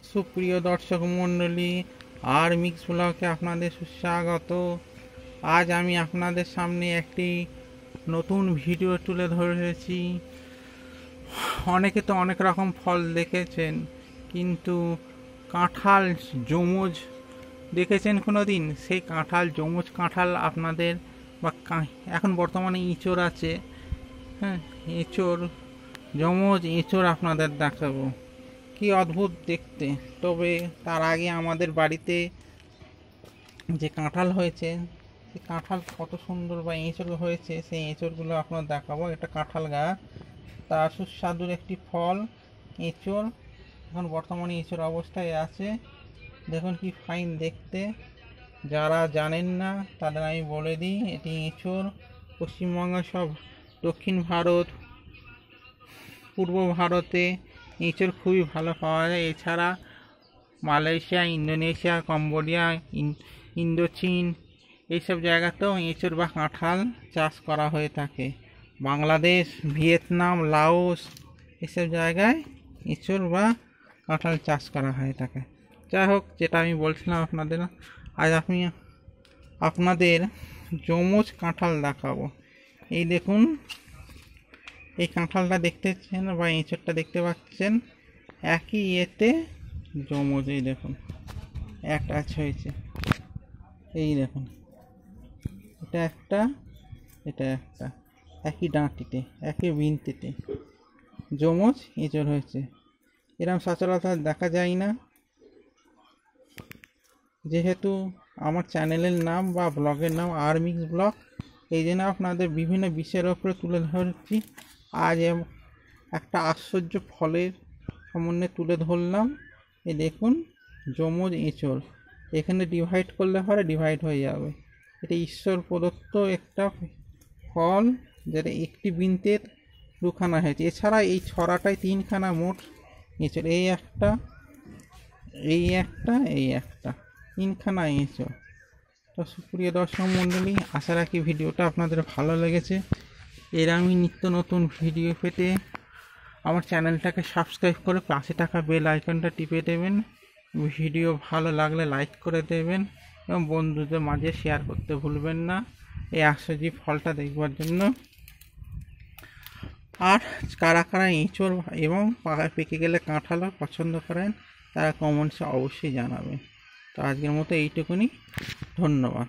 সুপ্রিয় দর্শক মণ্ডলী, আর মিক্স ব্লগে আপনাদের সুস্বাগত। আজ আমি আপনাদের সামনে একটি নতুন ভিডিও তুলে ধরেছি। অনেকে তো অনেক রকম ফল দেখেছেন, কিন্তু কাঁঠাল জমজ দেখেছেন কোনো দিন? সেই কাঁঠাল, জমজ কাঁঠাল আপনাদের, বা এখন বর্তমানে ইঁচড় আছে, হ্যাঁ, এঁচড়, জমজ এঁচড় আপনাদের দেখাবো। কি অদ্ভুত দেখতে! তবে তার আগে আমাদের বাড়িতে যে কাঁঠাল হয়েছে, সেই কাঁঠাল কত সুন্দর, বা এঁচড় হয়েছে, সেই এঁচড়গুলো আপনার দেখাবো। এটা কাঁঠাল গাছ, তার সুস্বাদুর একটি ফল এঁচড়। এখন বর্তমানে এঁচড় অবস্থায় আছে, দেখুন কি ফাইন দেখতে। যারা জানেন না তাদের আমি বলে দিই, এটি এঁচড়। পশ্চিমবঙ্গ সব, দক্ষিণ ভারত, পূর্ব ভারতে এঁচড় খুবই ভালো পাওয়া যায়। এছাড়া মালয়েশিয়া, ইন্দোনেশিয়া, কম্বোডিয়া, ইন্দোচীন, এইসব জায়গাতেও এঁচড় বা কাঁঠাল চাষ করা হয়ে থাকে। বাংলাদেশ, ভিয়েতনাম, লাওস, এসব জায়গায় এঁচড় বা কাঁঠাল চাষ করা হয়ে থাকে। যাই হোক, যেটা আমি বলছিলাম আপনাদের, আজ আমি আপনাদের জমজ কাঁঠাল দেখাবো। এই দেখুন, এই কাঁঠালটা দেখতেছেন বা এঁচড়টা দেখতে পাচ্ছেন, একই ইয়েতে জমজ। এই দেখুন, একটা হয়েছে, এই দেখুন, এটা একটা, এটা একটা, একই ডাঁটিতে, একই বিনতিতে জমজ এঁচড় হয়েছে। এরকম সচরাচর দেখা যায় না। যেহেতু আমার চ্যানেলের নাম বা ব্লগের নাম আর মিক্স ব্লগ, এই জন্য আপনাদের বিভিন্ন বিষয়ের ওপরে তুলে ধরছি। আজ একটা আশ্চর্য ফলের সম্বন্ধে তুলে ধরলাম। এই দেখুন, জমজ এঁচড়। এখানে ডিভাইড করলে পরে ডিভাইড হয়ে যাবে। এটা ঈশ্বর প্রদত্ত একটা ফল, যেটা একটি বৃন্তের দুখানা হয়েছে। এছাড়া এই ছড়াটায় তিনখানা মোট এঁচড়। এই একটা, এই একটা, এই একটা, তিনখানা এঁচড়। তো সুপ্রিয় দর্শক মণ্ডলী, আশা রাখি ভিডিওটা আপনাদের ভালো লেগেছে। এর আমি নিত্য নতুন ভিডিও পেতে আমার চ্যানেলটাকে সাবস্ক্রাইব করে পাশে থাকা বেল আইকনটা টিপে দেবেন। ভিডিও ভালো লাগলে লাইক করে দেবেন এবং বন্ধুদের মাঝে শেয়ার করতে ভুলবেন না, এই আশ্চর্য ফলটা দেখবার জন্য। আর কারা কারা এঁচড় এবং পেকে গেলে কাঁঠালও পছন্দ করেন, তারা কমেন্টসে অবশ্যই জানাবেন। তো আজকের মতো এইটুকুনি, ধন্যবাদ।